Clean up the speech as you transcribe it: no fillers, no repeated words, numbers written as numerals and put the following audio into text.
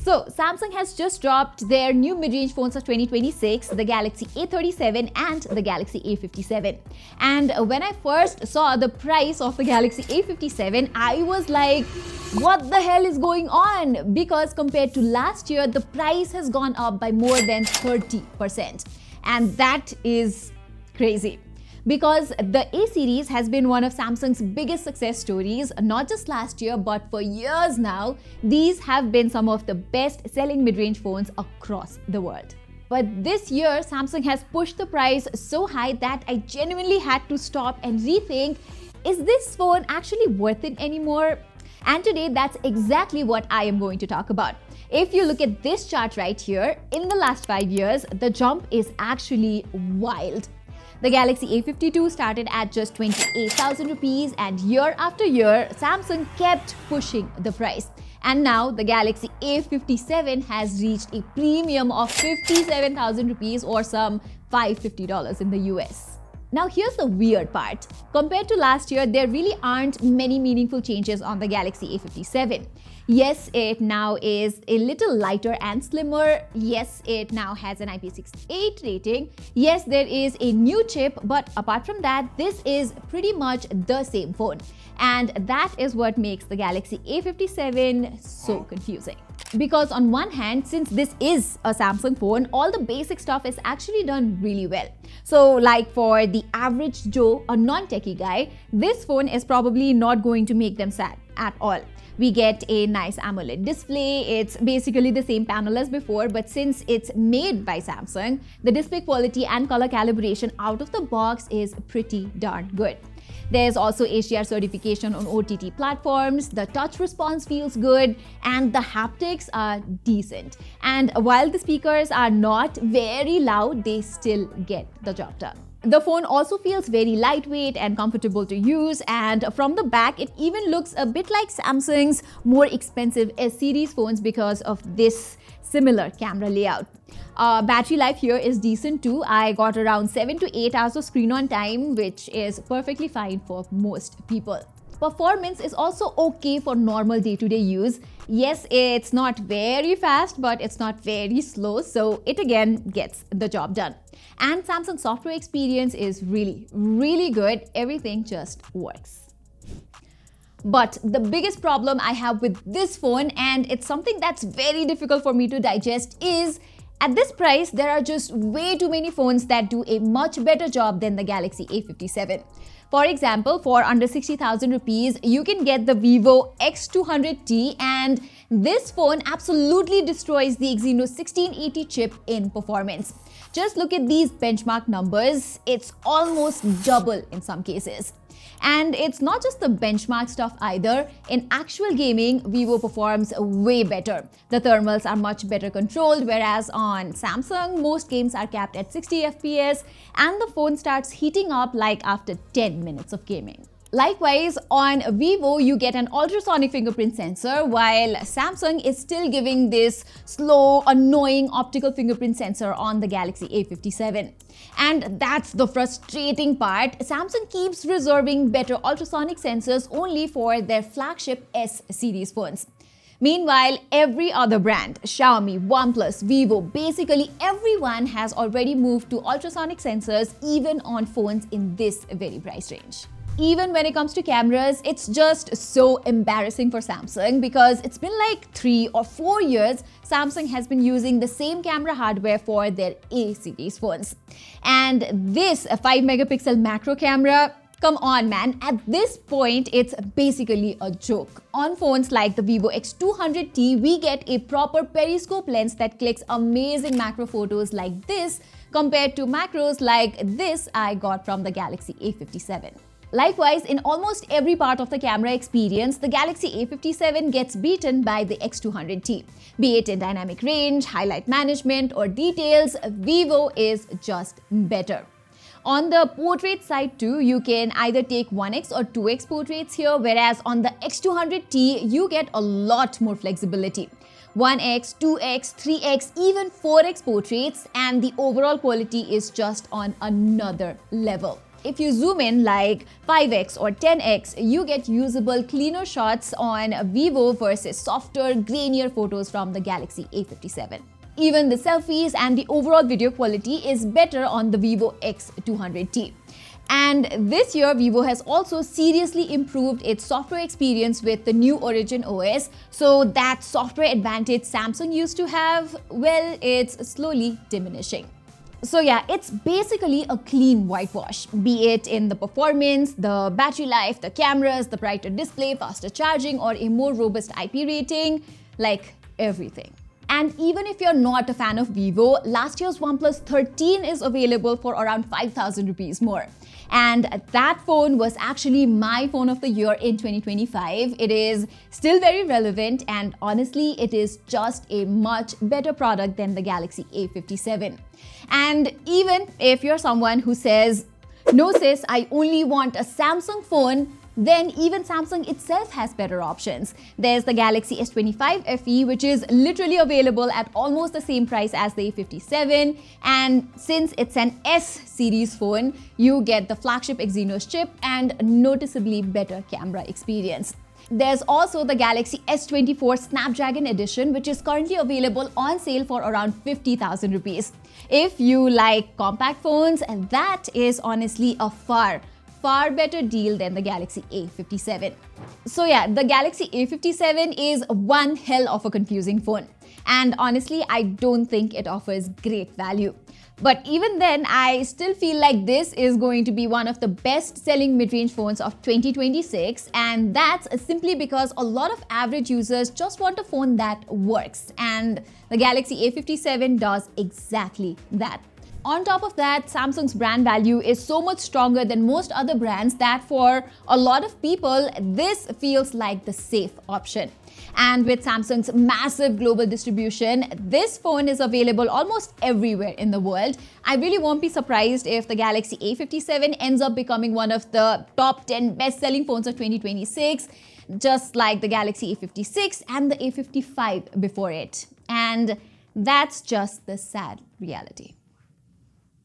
So Samsung has just dropped their new mid-range phones of 2026, the Galaxy A37 and the Galaxy A57. And when I first saw the price of the Galaxy A57, I was like, what the hell is going on? Because compared to last year, the price has gone up by more than 30%. And that is crazy. Because the A series has been one of Samsung's biggest success stories, not just last year, but for years now. These have been some of the best-selling mid-range phones across the world. But this year, Samsung has pushed the price so high that I genuinely had to stop and rethink, is this phone actually worth it anymore? And today, that's exactly what I am going to talk about. If you look at this chart right here, in the last 5 years, the jump is actually wild. The Galaxy A52 started at just 28,000 rupees, and year after year, Samsung kept pushing the price. And now the Galaxy A57 has reached a premium of 57,000 rupees or some $550 in the US. Now here's the weird part. Compared to last year, there really aren't many meaningful changes on the Galaxy A57. Yes, it now is a little lighter and slimmer. Yes, it now has an IP68 rating. Yes, there is a new chip, but apart from that, this is pretty much the same phone. And that is what makes the Galaxy A57 so confusing. Because on one hand, since this is a Samsung phone, all the basic stuff is actually done really well. So like for the average Joe, a non-techie guy, this phone is probably not going to make them sad at all. We get a nice AMOLED display. It's basically the same panel as before, but since it's made by Samsung, the display quality and color calibration out of the box is pretty darn good. There's also HDR certification on OTT platforms, the touch response feels good, and the haptics are decent. And while the speakers are not very loud, they still get the job done. The phone also feels very lightweight and comfortable to use, and from the back it even looks a bit like Samsung's more expensive S-series phones because of this similar camera layout. Battery life here is decent too. I got around 7 to 8 hours of screen on time, which is perfectly fine for most people. Performance is also okay for normal day-to-day use. Yes, it's not very fast, but it's not very slow, so it again gets the job done. And Samsung software experience is really good. Everything just works. But the biggest problem I have with this phone, and it's something that's very difficult for me to digest, is at this price, there are just way too many phones that do a much better job than the Galaxy A57. For example, for under 60,000 rupees, you can get the Vivo X200T, and this phone absolutely destroys the Exynos 1680 chip in performance. Just look at these benchmark numbers. It's almost double in some cases. And it's not just the benchmark stuff either. In actual gaming, Vivo performs way better. The thermals are much better controlled, whereas on Samsung, most games are capped at 60 FPS and the phone starts heating up like after 10 minutes of gaming. Likewise, on Vivo, you get an ultrasonic fingerprint sensor, while Samsung is still giving this slow, annoying optical fingerprint sensor on the Galaxy A57. And that's the frustrating part. Samsung keeps reserving better ultrasonic sensors only for their flagship S-series phones. Meanwhile, every other brand, Xiaomi, OnePlus, Vivo, basically everyone has already moved to ultrasonic sensors even on phones in this very price range. Even when it comes to cameras, it's just so embarrassing for Samsung because it's been like 3 or 4 years Samsung has been using the same camera hardware for their A-series phones. And this 5-megapixel macro camera, come on man, at this point it's basically a joke. On phones like the Vivo X200T, we get a proper periscope lens that clicks amazing macro photos like this compared to macros like this I got from the Galaxy A57. Likewise, in almost every part of the camera experience, the Galaxy A57 gets beaten by the X200T. Be it in dynamic range, highlight management, or details, Vivo is just better. On the portrait side too, you can either take 1x or 2x portraits here, whereas on the X200T, you get a lot more flexibility. 1x, 2x, 3x, even 4x portraits, and the overall quality is just on another level. If you zoom in like 5x or 10x, you get usable, cleaner shots on Vivo versus softer, grainier photos from the Galaxy A57. Even the selfies and the overall video quality is better on the Vivo X200T. And this year, Vivo has also seriously improved its software experience with the new Origin OS. So that software advantage Samsung used to have, well, it's slowly diminishing. So yeah, it's basically a clean whitewash, be it in the performance, the battery life, the cameras, the brighter display, faster charging, or a more robust IP rating, like everything. And even if you're not a fan of Vivo, last year's OnePlus 13 is available for around 5,000 rupees more. And that phone was actually my phone of the year in 2025. It is still very relevant, and honestly, it is just a much better product than the Galaxy A57. And even if you're someone who says, no sis, I only want a Samsung phone, then even Samsung itself has better options. There's the Galaxy S25 FE, which is literally available at almost the same price as the A57. And since it's an S series phone, you get the flagship Exynos chip and noticeably better camera experience. There's also the Galaxy S24 Snapdragon Edition, which is currently available on sale for around 50,000 rupees. If you like compact phones, that is honestly a far better deal than the Galaxy A57. So yeah, the Galaxy A57 is one hell of a confusing phone. And honestly, I don't think it offers great value. But even then, I still feel like this is going to be one of the best-selling mid-range phones of 2026, and that's simply because a lot of average users just want a phone that works, and the Galaxy A57 does exactly that. On top of that, Samsung's brand value is so much stronger than most other brands that for a lot of people, this feels like the safe option. And with Samsung's massive global distribution, this phone is available almost everywhere in the world. I really won't be surprised if the Galaxy A57 ends up becoming one of the top 10 best-selling phones of 2026, just like the Galaxy A56 and the A55 before it. And that's just the sad reality.